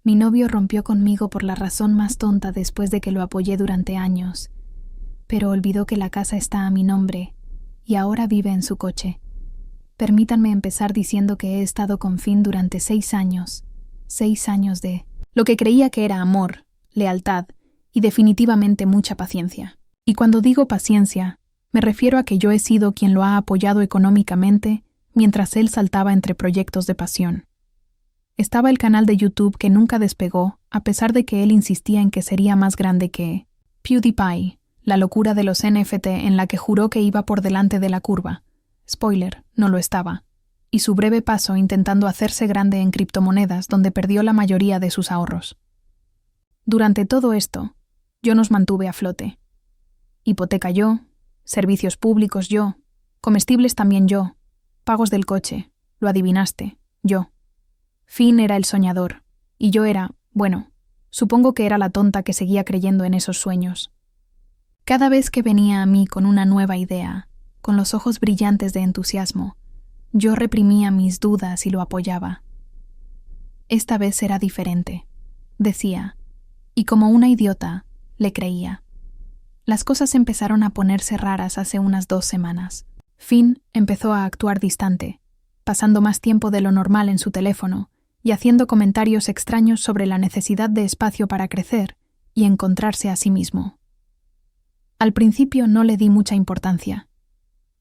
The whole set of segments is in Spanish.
Mi novio rompió conmigo por la razón más tonta después de que lo apoyé durante años, pero olvidó que la casa está a mi nombre y ahora vive en su coche. Permítanme empezar diciendo que he estado con Finn durante 6 años. 6 años de lo que creía que era amor, lealtad y definitivamente mucha paciencia. Y cuando digo paciencia, me refiero a que yo he sido quien lo ha apoyado económicamente mientras él saltaba entre proyectos de pasión. Estaba el canal de YouTube que nunca despegó, a pesar de que él insistía en que sería más grande que PewDiePie, la locura de los NFT en la que juró que iba por delante de la curva. Spoiler, no lo estaba. Y su breve paso intentando hacerse grande en criptomonedas donde perdió la mayoría de sus ahorros. Durante todo esto, yo nos mantuve a flote. Hipoteca yo, servicios públicos yo, comestibles también yo, pagos del coche, lo adivinaste, yo. Finn era el soñador, y yo era, bueno, supongo que era la tonta que seguía creyendo en esos sueños. Cada vez que venía a mí con una nueva idea, con los ojos brillantes de entusiasmo, yo reprimía mis dudas y lo apoyaba. Esta vez será diferente, decía, y como una idiota, le creía. Las cosas empezaron a ponerse raras hace unas 2 semanas. Finn empezó a actuar distante, pasando más tiempo de lo normal en su teléfono y haciendo comentarios extraños sobre la necesidad de espacio para crecer y encontrarse a sí mismo. Al principio no le di mucha importancia.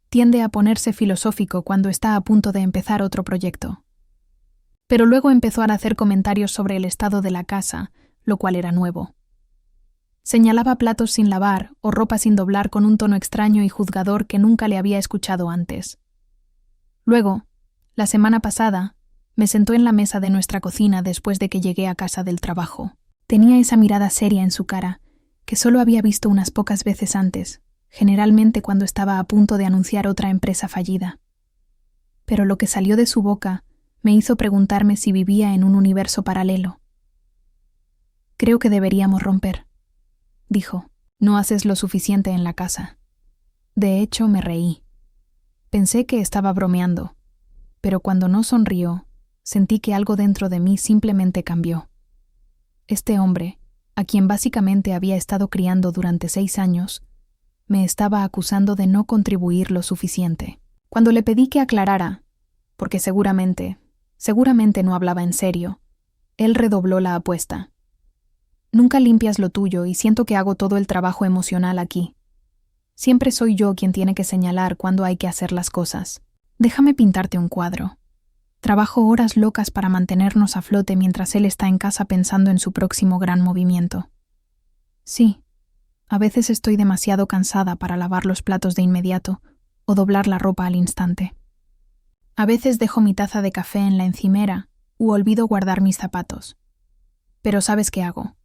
Tiende a ponerse filosófico cuando está a punto de empezar otro proyecto. Pero luego empezó a hacer comentarios sobre el estado de la casa, lo cual era nuevo. Señalaba platos sin lavar o ropa sin doblar con un tono extraño y juzgador que nunca le había escuchado antes. Luego, la semana pasada, me sentó en la mesa de nuestra cocina después de que llegué a casa del trabajo. Tenía esa mirada seria en su cara, que solo había visto unas pocas veces antes, generalmente cuando estaba a punto de anunciar otra empresa fallida. Pero lo que salió de su boca me hizo preguntarme si vivía en un universo paralelo. «Creo que deberíamos romper», dijo. «No haces lo suficiente en la casa». De hecho, me reí. Pensé que estaba bromeando, pero cuando no sonrió, sentí que algo dentro de mí simplemente cambió. Este hombre, a quien básicamente había estado criando durante 6 años, me estaba acusando de no contribuir lo suficiente. Cuando le pedí que aclarara, porque seguramente no hablaba en serio, él redobló la apuesta. «Nunca limpias lo tuyo y siento que hago todo el trabajo emocional aquí. Siempre soy yo quien tiene que señalar cuándo hay que hacer las cosas. Déjame pintarte un cuadro. Trabajo horas locas para mantenernos a flote mientras él está en casa pensando en su próximo gran movimiento. Sí, a veces estoy demasiado cansada para lavar los platos de inmediato o doblar la ropa al instante. A veces dejo mi taza de café en la encimera u olvido guardar mis zapatos. Pero ¿sabes qué hago?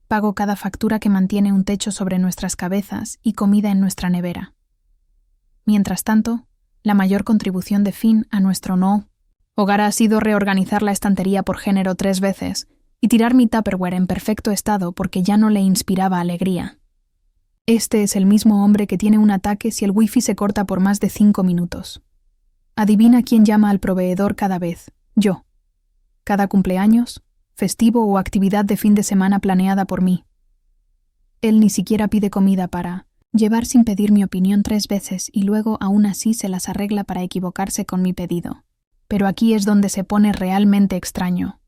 Pago cada factura que mantiene un techo sobre nuestras cabezas y comida en nuestra nevera. Mientras tanto, la mayor contribución de Finn a nuestro hogar ha sido reorganizar la estantería por género 3 veces y tirar mi Tupperware en perfecto estado porque ya no le inspiraba alegría. Este es el mismo hombre que tiene un ataque si el wifi se corta por más de 5 minutos. Adivina quién llama al proveedor cada vez. Yo. Cada cumpleaños, festivo o actividad de fin de semana planeada por mí. Él ni siquiera pide comida para llevar sin pedir mi opinión 3 veces y luego aún así se las arregla para equivocarse con mi pedido. Pero aquí es donde se pone realmente extraño.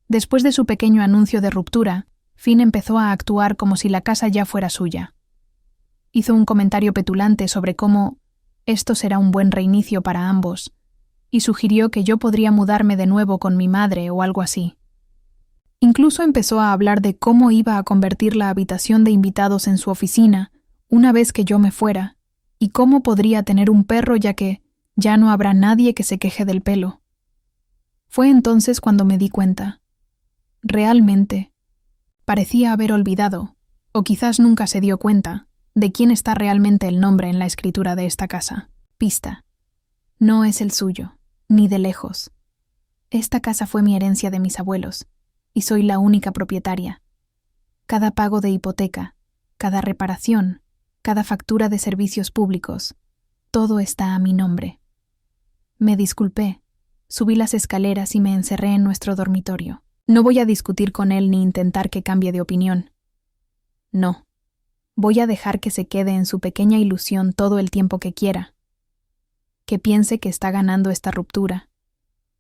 Después de su pequeño anuncio de ruptura, Finn empezó a actuar como si la casa ya fuera suya. Hizo un comentario petulante sobre cómo esto será un buen reinicio para ambos, y sugirió que yo podría mudarme de nuevo con mi madre o algo así. Incluso empezó a hablar de cómo iba a convertir la habitación de invitados en su oficina una vez que yo me fuera, y cómo podría tener un perro ya que ya no habrá nadie que se queje del pelo. Fue entonces cuando me di cuenta. Realmente, parecía haber olvidado, o quizás nunca se dio cuenta, de quién está realmente el nombre en la escritura de esta casa. Pista. No es el suyo, ni de lejos. Esta casa fue mi herencia de mis abuelos, y soy la única propietaria. Cada pago de hipoteca, cada reparación, cada factura de servicios públicos, todo está a mi nombre. Me disculpé, subí las escaleras y me encerré en nuestro dormitorio. No voy a discutir con él ni intentar que cambie de opinión. No. Voy a dejar que se quede en su pequeña ilusión todo el tiempo que quiera. Que piense que está ganando esta ruptura.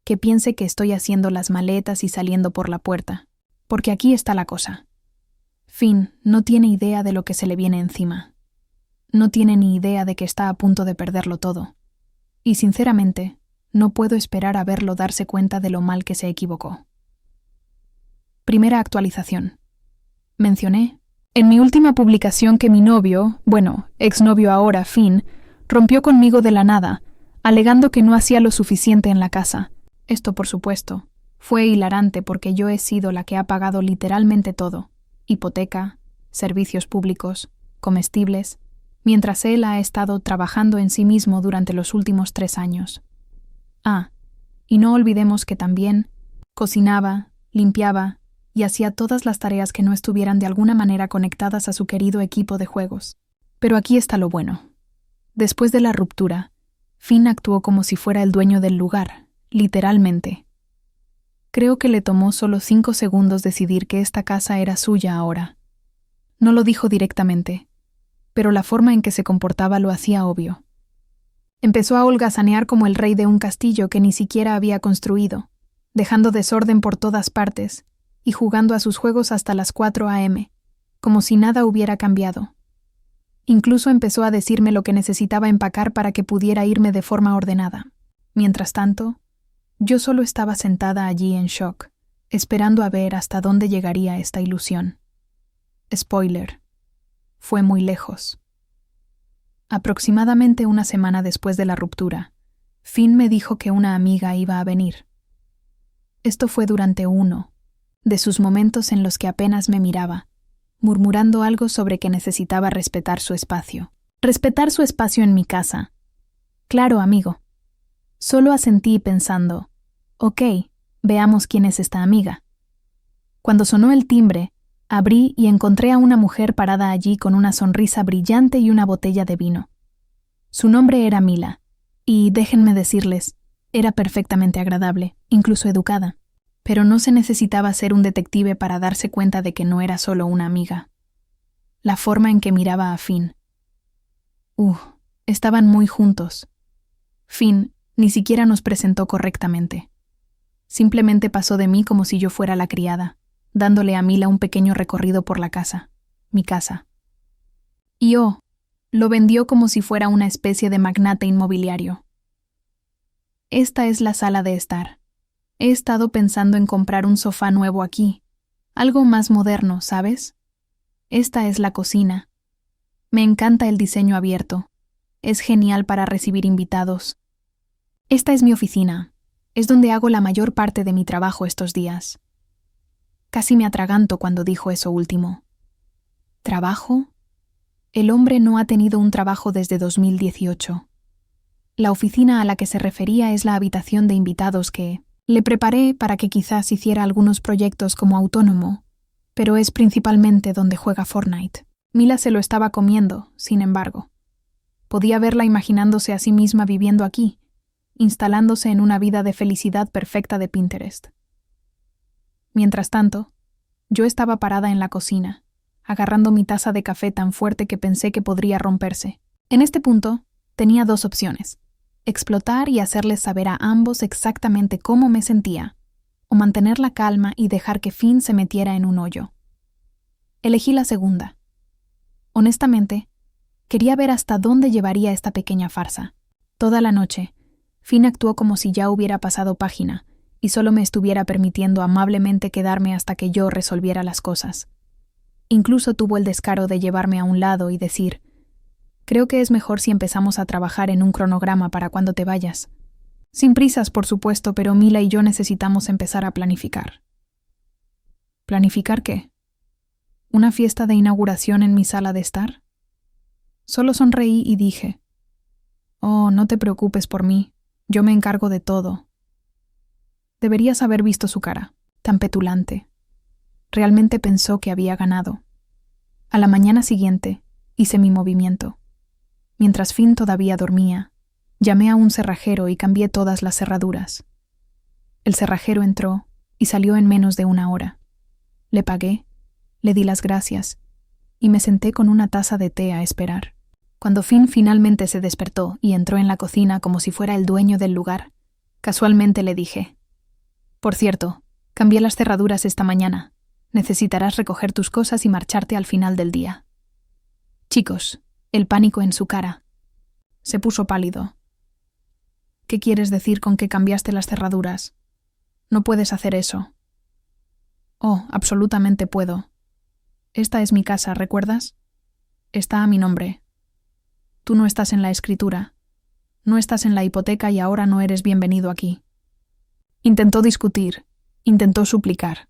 Que piense que estoy haciendo las maletas y saliendo por la puerta. Porque aquí está la cosa. Finn no tiene idea de lo que se le viene encima. No tiene ni idea de que está a punto de perderlo todo. Y sinceramente, no puedo esperar a verlo darse cuenta de lo mal que se equivocó. Primera actualización. Mencioné en mi última publicación que mi novio, exnovio ahora, Finn, rompió conmigo de la nada, alegando que no hacía lo suficiente en la casa. Esto, por supuesto, fue hilarante porque yo he sido la que ha pagado literalmente todo: hipoteca, servicios públicos, comestibles, mientras él ha estado trabajando en sí mismo durante los últimos 3 años. Y no olvidemos que también cocinaba, limpiaba y hacía todas las tareas que no estuvieran de alguna manera conectadas a su querido equipo de juegos. Pero aquí está lo bueno. Después de la ruptura, Finn actuó como si fuera el dueño del lugar, literalmente. Creo que le tomó solo 5 segundos decidir que esta casa era suya ahora. No lo dijo directamente, pero la forma en que se comportaba lo hacía obvio. Empezó a holgazanear como el rey de un castillo que ni siquiera había construido, dejando desorden por todas partes y jugando a sus juegos hasta las 4 a.m., como si nada hubiera cambiado. Incluso empezó a decirme lo que necesitaba empacar para que pudiera irme de forma ordenada. Mientras tanto, yo solo estaba sentada allí en shock, esperando a ver hasta dónde llegaría esta ilusión. Spoiler: fue muy lejos. Aproximadamente una semana después de la ruptura, Finn me dijo que una amiga iba a venir. Esto fue durante uno de sus momentos en los que apenas me miraba, murmurando algo sobre que necesitaba respetar su espacio. Respetar su espacio en mi casa. Claro, amigo. Solo asentí pensando, ok, veamos quién es esta amiga. Cuando sonó el timbre, abrí y encontré a una mujer parada allí con una sonrisa brillante y una botella de vino. Su nombre era Mila, y déjenme decirles, era perfectamente agradable, incluso educada. Pero no se necesitaba ser un detective para darse cuenta de que no era solo una amiga. La forma en que miraba a Finn. Estaban muy juntos. Finn ni siquiera nos presentó correctamente. Simplemente pasó de mí como si yo fuera la criada, dándole a Mila un pequeño recorrido por la casa, mi casa. Y lo vendió como si fuera una especie de magnate inmobiliario. Esta es la sala de estar. He estado pensando en comprar un sofá nuevo aquí, algo más moderno, ¿sabes? Esta es la cocina. Me encanta el diseño abierto. Es genial para recibir invitados. Esta es mi oficina. Es donde hago la mayor parte de mi trabajo estos días. Casi me atraganto cuando dijo eso último. ¿Trabajo? El hombre no ha tenido un trabajo desde 2018. La oficina a la que se refería es la habitación de invitados que le preparé para que quizás hiciera algunos proyectos como autónomo, pero es principalmente donde juega Fortnite. Mila se lo estaba comiendo, sin embargo. Podía verla imaginándose a sí misma viviendo aquí, instalándose en una vida de felicidad perfecta de Pinterest. Mientras tanto, yo estaba parada en la cocina, agarrando mi taza de café tan fuerte que pensé que podría romperse. En este punto, tenía 2 opciones: explotar y hacerles saber a ambos exactamente cómo me sentía, o mantener la calma y dejar que Finn se metiera en un hoyo. Elegí la segunda. Honestamente, quería ver hasta dónde llevaría esta pequeña farsa. Toda la noche, Finn actuó como si ya hubiera pasado página y solo me estuviera permitiendo amablemente quedarme hasta que yo resolviera las cosas. Incluso tuvo el descaro de llevarme a un lado y decir: creo que es mejor si empezamos a trabajar en un cronograma para cuando te vayas. Sin prisas, por supuesto, pero Mila y yo necesitamos empezar a planificar. ¿Planificar qué? ¿Una fiesta de inauguración en mi sala de estar? Solo sonreí y dije: no te preocupes por mí, yo me encargo de todo. Deberías haber visto su cara, tan petulante. Realmente pensó que había ganado. A la mañana siguiente, hice mi movimiento. Mientras Finn todavía dormía, llamé a un cerrajero y cambié todas las cerraduras. El cerrajero entró y salió en menos de una hora. Le pagué, le di las gracias y me senté con una taza de té a esperar. Cuando Finn finalmente se despertó y entró en la cocina como si fuera el dueño del lugar, casualmente le dije: «Por cierto, cambié las cerraduras esta mañana. Necesitarás recoger tus cosas y marcharte al final del día». Chicos, el pánico en su cara. Se puso pálido. «¿Qué quieres decir con que cambiaste las cerraduras? No puedes hacer eso». «Oh, absolutamente puedo. Esta es mi casa, ¿recuerdas? Está a mi nombre. Tú no estás en la escritura. No estás en la hipoteca y ahora no eres bienvenido aquí». Intentó discutir, intentó suplicar.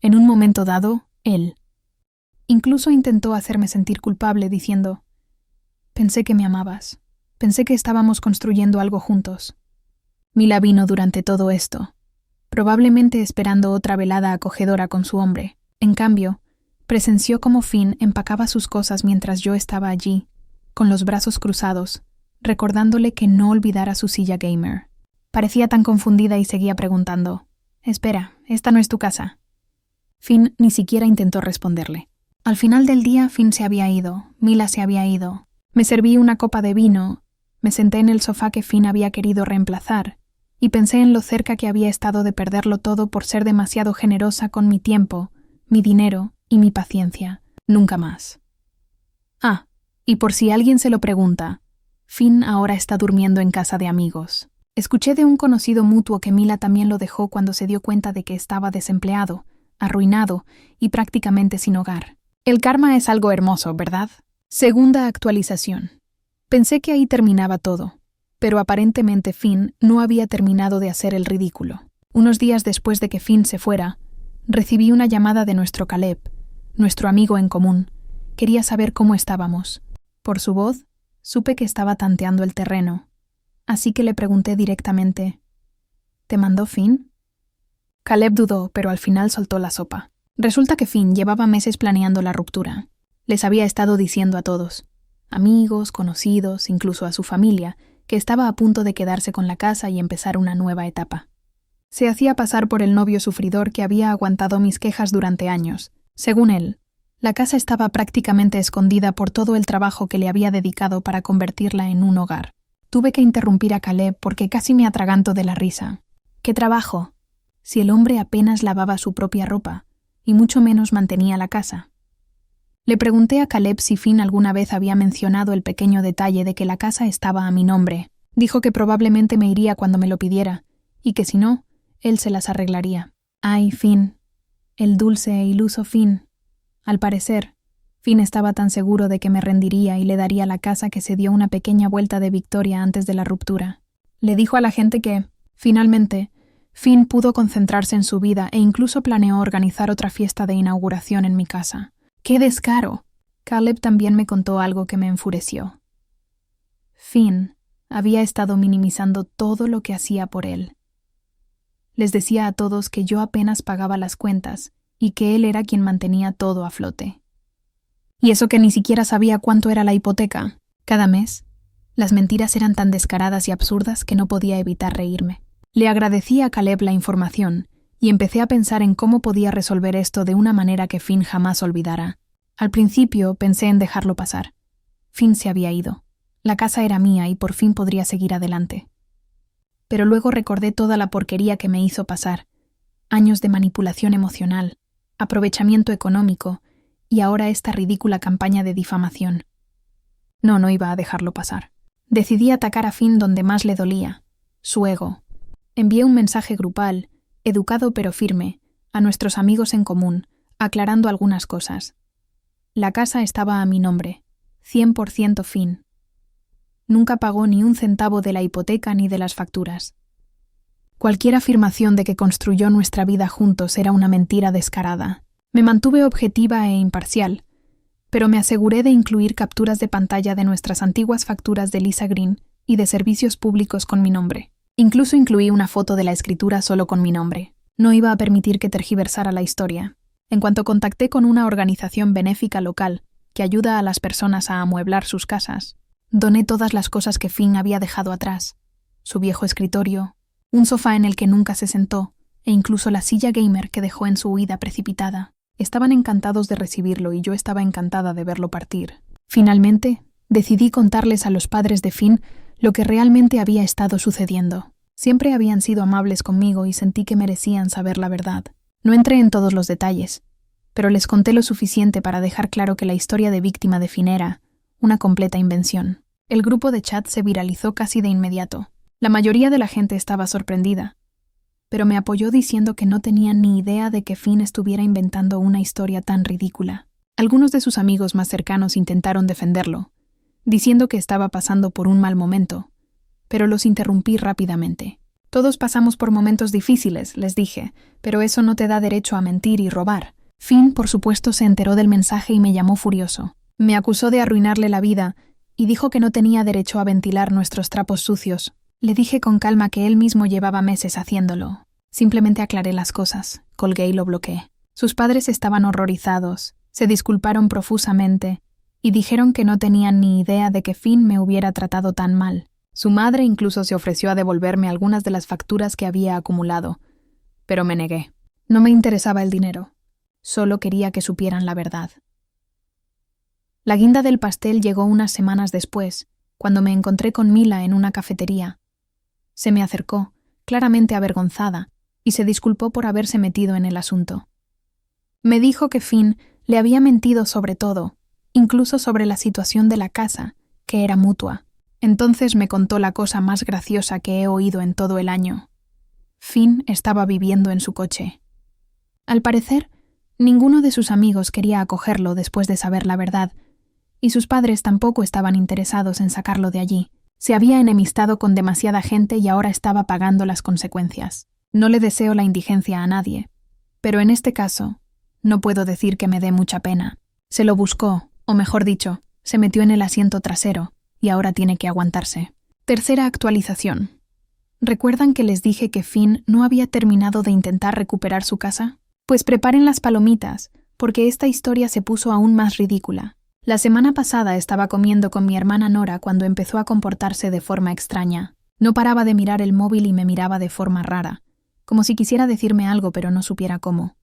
En un momento dado, él. Incluso intentó hacerme sentir culpable diciendo: «Pensé que me amabas. Pensé que estábamos construyendo algo juntos». Mila vino durante todo esto, probablemente esperando otra velada acogedora con su hombre. En cambio, presenció cómo Finn empacaba sus cosas mientras yo estaba allí, con los brazos cruzados, recordándole que no olvidara su silla gamer. Parecía tan confundida y seguía preguntando: «Espera, esta no es tu casa». Finn ni siquiera intentó responderle. Al final del día, Finn se había ido, Mila se había ido. Me serví una copa de vino, me senté en el sofá que Finn había querido reemplazar, y pensé en lo cerca que había estado de perderlo todo por ser demasiado generosa con mi tiempo, mi dinero y mi paciencia. Nunca más. Ah, y por si alguien se lo pregunta, Finn ahora está durmiendo en casa de amigos. Escuché de un conocido mutuo que Mila también lo dejó cuando se dio cuenta de que estaba desempleado, arruinado y prácticamente sin hogar. El karma es algo hermoso, ¿verdad? Segunda actualización. Pensé que ahí terminaba todo, pero aparentemente Finn no había terminado de hacer el ridículo. Unos días después de que Finn se fuera, recibí una llamada de nuestro Caleb, nuestro amigo en común. Quería saber cómo estábamos. Por su voz, supe que estaba tanteando el terreno, así que le pregunté directamente: «¿Te mandó Finn?». Caleb dudó, pero al final soltó la sopa. Resulta que Finn llevaba meses planeando la ruptura. Les había estado diciendo a todos, amigos, conocidos, incluso a su familia, que estaba a punto de quedarse con la casa y empezar una nueva etapa. Se hacía pasar por el novio sufridor que había aguantado mis quejas durante años. Según él, la casa estaba prácticamente escondida por todo el trabajo que le había dedicado para convertirla en un hogar. Tuve que interrumpir a Caleb porque casi me atraganto de la risa. ¿Qué trabajo? Si el hombre apenas lavaba su propia ropa, y mucho menos mantenía la casa. Le pregunté a Caleb si Finn alguna vez había mencionado el pequeño detalle de que la casa estaba a mi nombre. Dijo que probablemente me iría cuando me lo pidiera, y que si no, él se las arreglaría. Ay, Finn. El dulce e iluso Finn. Al parecer, Finn estaba tan seguro de que me rendiría y le daría la casa que se dio una pequeña vuelta de victoria antes de la ruptura. Le dijo a la gente que, finalmente, Finn pudo concentrarse en su vida e incluso planeó organizar otra fiesta de inauguración en mi casa. ¡Qué descaro! Caleb también me contó algo que me enfureció. Finn había estado minimizando todo lo que hacía por él. Les decía a todos que yo apenas pagaba las cuentas y que él era quien mantenía todo a flote. Y eso que ni siquiera sabía cuánto era la hipoteca. Cada mes, las mentiras eran tan descaradas y absurdas que no podía evitar reírme. Le agradecí a Caleb la información y empecé a pensar en cómo podía resolver esto de una manera que Finn jamás olvidara. Al principio pensé en dejarlo pasar. Finn se había ido. La casa era mía y por fin podría seguir adelante. Pero luego recordé toda la porquería que me hizo pasar. Años de manipulación emocional, aprovechamiento económico y ahora esta ridícula campaña de difamación. No iba a dejarlo pasar. Decidí atacar a Finn donde más le dolía, su ego. Envié un mensaje grupal, educado pero firme, a nuestros amigos en común, aclarando algunas cosas. La casa estaba a mi nombre, 100% Finn. Nunca pagó ni un centavo de la hipoteca ni de las facturas. Cualquier afirmación de que construyó nuestra vida juntos era una mentira descarada. Me mantuve objetiva e imparcial, pero me aseguré de incluir capturas de pantalla de nuestras antiguas facturas de Lisa Green y de servicios públicos con mi nombre. Incluso incluí una foto de la escritura solo con mi nombre. No iba a permitir que tergiversara la historia. En cuanto contacté con una organización benéfica local que ayuda a las personas a amueblar sus casas, doné todas las cosas que Finn había dejado atrás. Su viejo escritorio, un sofá en el que nunca se sentó, e incluso la silla gamer que dejó en su huida precipitada. Estaban encantados de recibirlo y yo estaba encantada de verlo partir. Finalmente, decidí contarles a los padres de Finn lo que realmente había estado sucediendo. Siempre habían sido amables conmigo y sentí que merecían saber la verdad. No entré en todos los detalles, pero les conté lo suficiente para dejar claro que la historia de víctima de Finn era una completa invención. El grupo de chat se viralizó casi de inmediato. La mayoría de la gente estaba sorprendida, pero me apoyó diciendo que no tenían ni idea de que Finn estuviera inventando una historia tan ridícula. Algunos de sus amigos más cercanos intentaron defenderlo, diciendo que estaba pasando por un mal momento, pero los interrumpí rápidamente. Todos pasamos por momentos difíciles, les dije, pero eso no te da derecho a mentir y robar. Finn, por supuesto, se enteró del mensaje y me llamó furioso. Me acusó de arruinarle la vida y dijo que no tenía derecho a ventilar nuestros trapos sucios. Le dije con calma que él mismo llevaba meses haciéndolo. Simplemente aclaré las cosas, colgué y lo bloqueé. Sus padres estaban horrorizados, se disculparon profusamente y dijeron que no tenían ni idea de que Finn me hubiera tratado tan mal. Su madre incluso se ofreció a devolverme algunas de las facturas que había acumulado, pero me negué. No me interesaba el dinero, solo quería que supieran la verdad. La guinda del pastel llegó unas semanas después, cuando me encontré con Mila en una cafetería. Se me acercó, claramente avergonzada, y se disculpó por haberse metido en el asunto. Me dijo que Finn le había mentido sobre todo, incluso sobre la situación de la casa, que era mutua. Entonces me contó la cosa más graciosa que he oído en todo el año. Finn estaba viviendo en su coche. Al parecer, ninguno de sus amigos quería acogerlo después de saber la verdad, y sus padres tampoco estaban interesados en sacarlo de allí. Se había enemistado con demasiada gente y ahora estaba pagando las consecuencias. No le deseo la indigencia a nadie, pero en este caso, no puedo decir que me dé mucha pena. Se lo buscó, o mejor dicho, se metió en el asiento trasero, y ahora tiene que aguantarse. Tercera actualización. ¿Recuerdan que les dije que Finn no había terminado de intentar recuperar su casa? Pues preparen las palomitas, porque esta historia se puso aún más ridícula. La semana pasada estaba comiendo con mi hermana Nora cuando empezó a comportarse de forma extraña. No paraba de mirar el móvil y me miraba de forma rara, como si quisiera decirme algo pero no supiera cómo.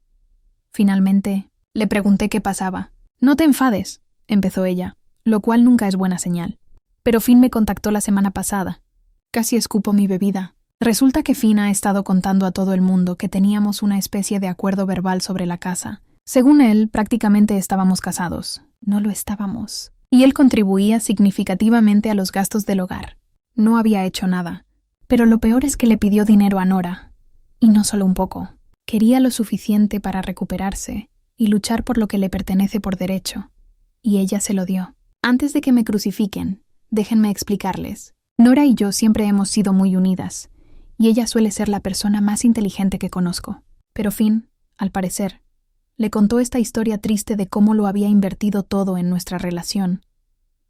Finalmente, le pregunté qué pasaba. «No te enfades», empezó ella, lo cual nunca es buena señal. Pero Finn me contactó la semana pasada. Casi escupo mi bebida. Resulta que Finn ha estado contando a todo el mundo que teníamos una especie de acuerdo verbal sobre la casa. Según él, prácticamente estábamos casados. No lo estábamos. Y él contribuía significativamente a los gastos del hogar. No había hecho nada. Pero lo peor es que le pidió dinero a Nora. Y no solo un poco. Quería lo suficiente para recuperarse y luchar por lo que le pertenece por derecho. Y ella se lo dio. Antes de que me crucifiquen, déjenme explicarles. Nora y yo siempre hemos sido muy unidas, y ella suele ser la persona más inteligente que conozco. Pero Finn, al parecer, le contó esta historia triste de cómo lo había invertido todo en nuestra relación,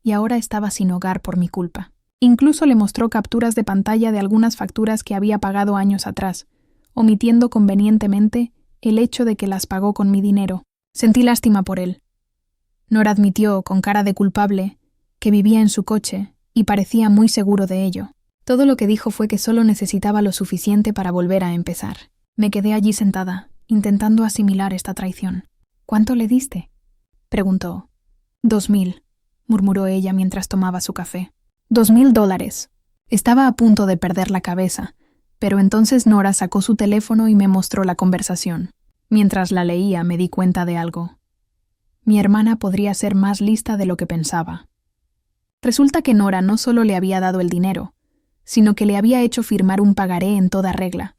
y ahora estaba sin hogar por mi culpa. Incluso le mostró capturas de pantalla de algunas facturas que había pagado años atrás, omitiendo convenientemente el hecho de que las pagó con mi dinero. Sentí lástima por él. Nora admitió, con cara de culpable, que vivía en su coche y parecía muy seguro de ello. Todo lo que dijo fue que solo necesitaba lo suficiente para volver a empezar. Me quedé allí sentada, intentando asimilar esta traición. «¿Cuánto le diste?», preguntó. «$2,000», murmuró ella mientras tomaba su café. $2,000. Estaba a punto de perder la cabeza, pero entonces Nora sacó su teléfono y me mostró la conversación. Mientras la leía me di cuenta de algo. Mi hermana podría ser más lista de lo que pensaba. Resulta que Nora no solo le había dado el dinero, sino que le había hecho firmar un pagaré en toda regla,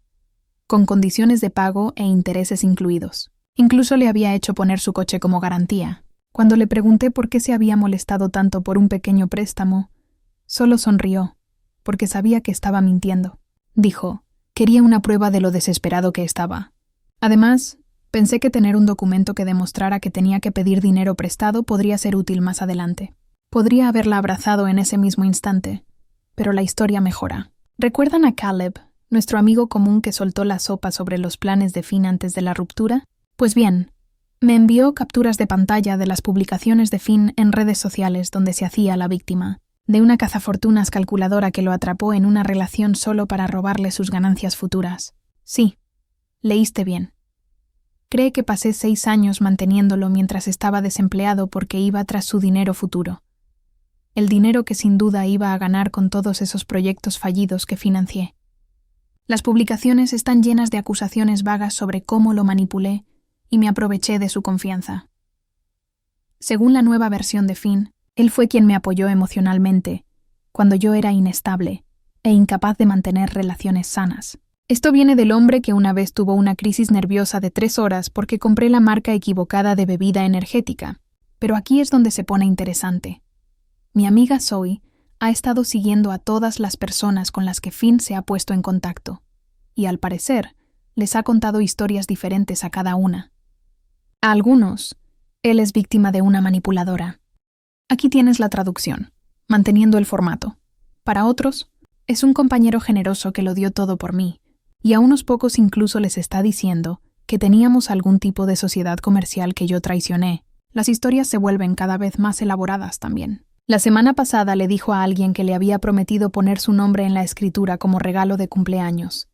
con condiciones de pago e intereses incluidos. Incluso le había hecho poner su coche como garantía. Cuando le pregunté por qué se había molestado tanto por un pequeño préstamo, solo sonrió, porque sabía que estaba mintiendo. Dijo, quería una prueba de lo desesperado que estaba. Además, pensé que tener un documento que demostrara que tenía que pedir dinero prestado podría ser útil más adelante. Podría haberla abrazado en ese mismo instante, pero la historia mejora. ¿Recuerdan a Caleb, nuestro amigo común que soltó la sopa sobre los planes de Finn antes de la ruptura? Pues bien, me envió capturas de pantalla de las publicaciones de Finn en redes sociales donde se hacía la víctima, de una cazafortunas calculadora que lo atrapó en una relación solo para robarle sus ganancias futuras. Sí, Leíste bien. Cree que pasé 6 años manteniéndolo mientras estaba desempleado porque iba tras su dinero futuro. El dinero que sin duda iba a ganar con todos esos proyectos fallidos que financié. Las publicaciones están llenas de acusaciones vagas sobre cómo lo manipulé y me aproveché de su confianza. Según la nueva versión de Finn, él fue quien me apoyó emocionalmente cuando yo era inestable e incapaz de mantener relaciones sanas. Esto viene del hombre que una vez tuvo una crisis nerviosa de 3 horas porque compré la marca equivocada de bebida energética. Pero aquí es donde se pone interesante. Mi amiga Zoe ha estado siguiendo a todas las personas con las que Finn se ha puesto en contacto, y al parecer les ha contado historias diferentes a cada una. A algunos, él es víctima de una manipuladora. Aquí tienes la traducción, manteniendo el formato. Para otros, es un compañero generoso que lo dio todo por mí, y a unos pocos incluso les está diciendo que teníamos algún tipo de sociedad comercial que yo traicioné. Las historias se vuelven cada vez más elaboradas también. La semana pasada le dijo a alguien que le había prometido poner su nombre en la escritura como regalo de cumpleaños,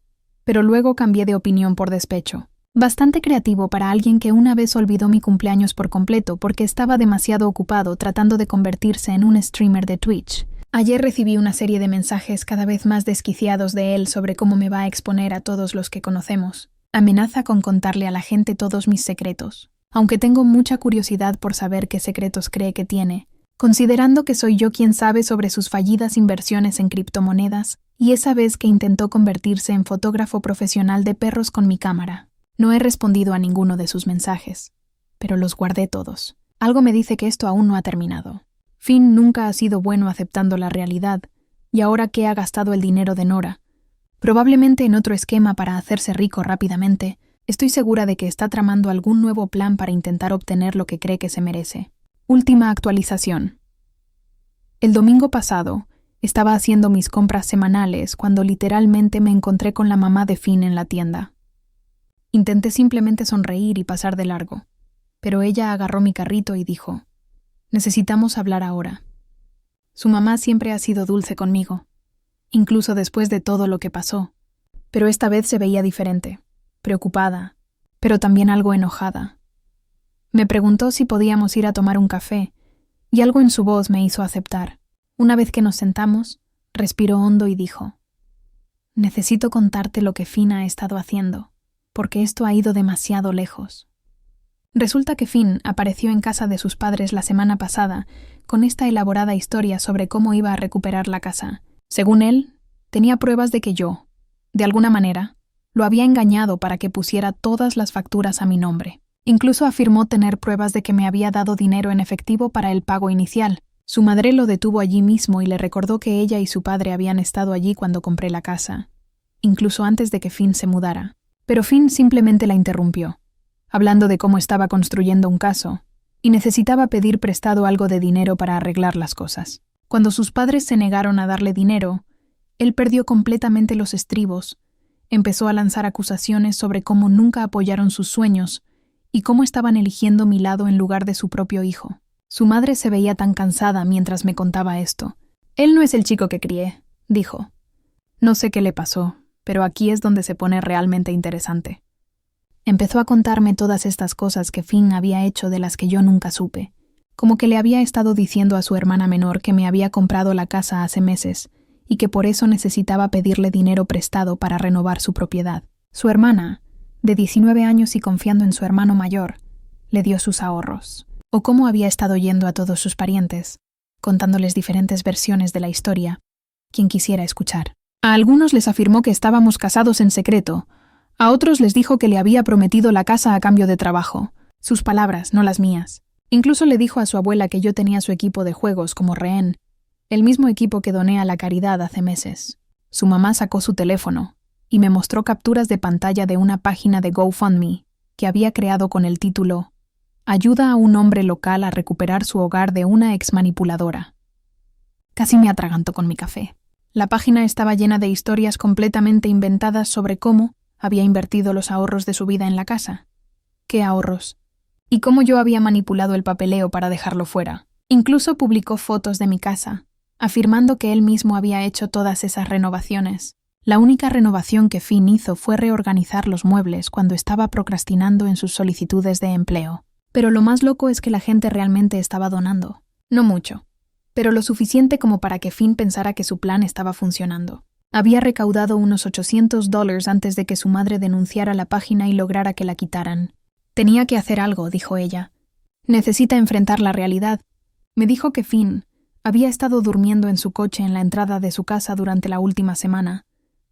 pero luego cambié de opinión por despecho. Bastante creativo para alguien que una vez olvidó mi cumpleaños por completo porque estaba demasiado ocupado tratando de convertirse en un streamer de Twitch. Ayer recibí una serie de mensajes cada vez más desquiciados de él sobre cómo me va a exponer a todos los que conocemos. Amenaza con contarle a la gente todos mis secretos, aunque tengo mucha curiosidad por saber qué secretos cree que tiene, considerando que soy yo quien sabe sobre sus fallidas inversiones en criptomonedas y esa vez que intentó convertirse en fotógrafo profesional de perros con mi cámara. No he respondido a ninguno de sus mensajes, pero los guardé todos. Algo me dice que esto aún no ha terminado. Finn nunca ha sido bueno aceptando la realidad, y ahora que ha gastado el dinero de Nora, probablemente en otro esquema para hacerse rico rápidamente, estoy segura de que está tramando algún nuevo plan para intentar obtener lo que cree que se merece. Última actualización. El domingo pasado, estaba haciendo mis compras semanales cuando literalmente me encontré con la mamá de Finn en la tienda. Intenté simplemente sonreír y pasar de largo, pero ella agarró mi carrito y dijo: «Necesitamos hablar ahora». Su mamá siempre ha sido dulce conmigo, incluso después de todo lo que pasó, pero esta vez se veía diferente, preocupada, pero también algo enojada. Me preguntó si podíamos ir a tomar un café, y algo en su voz me hizo aceptar. Una vez que nos sentamos, respiró hondo y dijo: «Necesito contarte lo que Finn ha estado haciendo, porque esto ha ido demasiado lejos». Resulta que Finn apareció en casa de sus padres la semana pasada con esta elaborada historia sobre cómo iba a recuperar la casa. Según él, tenía pruebas de que yo, de alguna manera, lo había engañado para que pusiera todas las facturas a mi nombre. Incluso afirmó tener pruebas de que me había dado dinero en efectivo para el pago inicial. Su madre lo detuvo allí mismo y le recordó que ella y su padre habían estado allí cuando compré la casa, incluso antes de que Finn se mudara. Pero Finn simplemente la interrumpió, hablando de cómo estaba construyendo un caso y necesitaba pedir prestado algo de dinero para arreglar las cosas. Cuando sus padres se negaron a darle dinero, él perdió completamente los estribos, empezó a lanzar acusaciones sobre cómo nunca apoyaron sus sueños y cómo estaban eligiendo mi lado en lugar de su propio hijo. Su madre se veía tan cansada mientras me contaba esto. «Él no es el chico que crié», dijo. «No sé qué le pasó, pero aquí es donde se pone realmente interesante». Empezó a contarme todas estas cosas que Finn había hecho de las que yo nunca supe, como que le había estado diciendo a su hermana menor que me había comprado la casa hace meses y que por eso necesitaba pedirle dinero prestado para renovar su propiedad. Su hermana, de 19 años y confiando en su hermano mayor, le dio sus ahorros. O cómo había estado yendo a todos sus parientes, contándoles diferentes versiones de la historia, quien quisiera escuchar. A algunos les afirmó que estábamos casados en secreto, a otros les dijo que le había prometido la casa a cambio de trabajo. Sus palabras, no las mías. Incluso le dijo a su abuela que yo tenía su equipo de juegos como rehén, el mismo equipo que doné a la caridad hace meses. Su mamá sacó su teléfono y me mostró capturas de pantalla de una página de GoFundMe que había creado con el título «Ayuda a un hombre local a recuperar su hogar de una exmanipuladora». Casi me atragantó con mi café. La página estaba llena de historias completamente inventadas sobre cómo había invertido los ahorros de su vida en la casa. ¿Qué ahorros? Y cómo yo había manipulado el papeleo para dejarlo fuera. Incluso publicó fotos de mi casa, afirmando que él mismo había hecho todas esas renovaciones. La única renovación que Finn hizo fue reorganizar los muebles cuando estaba procrastinando en sus solicitudes de empleo. Pero lo más loco es que la gente realmente estaba donando. No mucho, pero lo suficiente como para que Finn pensara que su plan estaba funcionando. Había recaudado unos $800 antes de que su madre denunciara la página y lograra que la quitaran. Tenía que hacer algo, dijo ella. Necesita enfrentar la realidad. Me dijo que Finn había estado durmiendo en su coche en la entrada de su casa durante la última semana,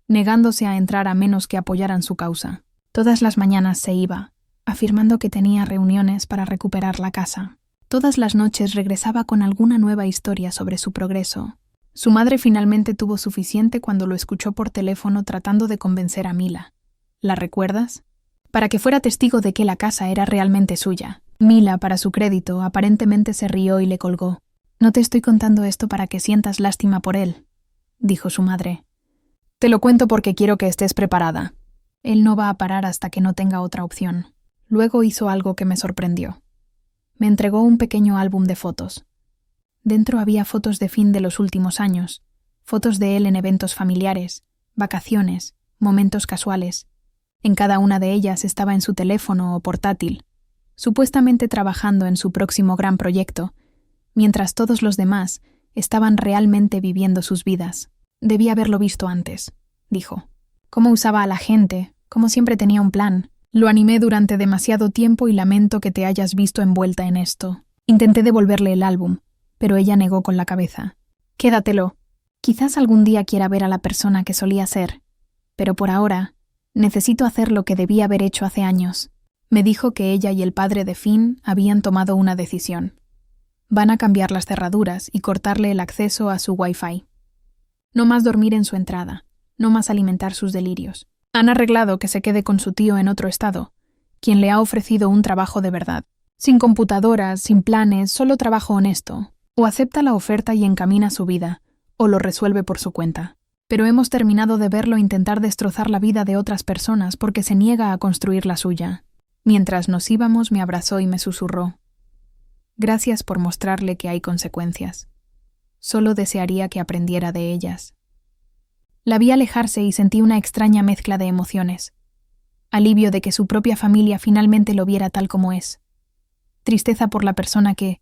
negándose a entrar a menos que apoyaran su causa. Todas las mañanas se iba, afirmando que tenía reuniones para recuperar la casa. Todas las noches regresaba con alguna nueva historia sobre su progreso. Su madre finalmente tuvo suficiente cuando lo escuchó por teléfono tratando de convencer a Mila. ¿La recuerdas? Para que fuera testigo de que la casa era realmente suya. Mila, para su crédito, aparentemente se rió y le colgó. «No te estoy contando esto para que sientas lástima por él», dijo su madre. «Te lo cuento porque quiero que estés preparada. Él no va a parar hasta que no tenga otra opción». Luego hizo algo que me sorprendió. Me entregó un pequeño álbum de fotos. Dentro había fotos de Finn de los últimos años, fotos de él en eventos familiares, vacaciones, momentos casuales. En cada una de ellas estaba en su teléfono o portátil, supuestamente trabajando en su próximo gran proyecto, mientras todos los demás estaban realmente viviendo sus vidas. Debía haberlo visto antes, dijo. Cómo usaba a la gente, como siempre tenía un plan. Lo animé durante demasiado tiempo y lamento que te hayas visto envuelta en esto. Intenté devolverle el álbum, pero ella negó con la cabeza. Quédatelo. Quizás algún día quiera ver a la persona que solía ser, pero por ahora necesito hacer lo que debía haber hecho hace años. Me dijo que ella y el padre de Finn habían tomado una decisión. Van a cambiar las cerraduras y cortarle el acceso a su Wi-Fi. No más dormir en su entrada, no más alimentar sus delirios. Han arreglado que se quede con su tío en otro estado, quien le ha ofrecido un trabajo de verdad. Sin computadoras, sin planes, solo trabajo honesto. O acepta la oferta y encamina su vida, o lo resuelve por su cuenta. Pero hemos terminado de verlo intentar destrozar la vida de otras personas porque se niega a construir la suya. Mientras nos íbamos, me abrazó y me susurró. Gracias por mostrarle que hay consecuencias. Solo desearía que aprendiera de ellas. La vi alejarse y sentí una extraña mezcla de emociones. Alivio de que su propia familia finalmente lo viera tal como es. Tristeza por la persona que,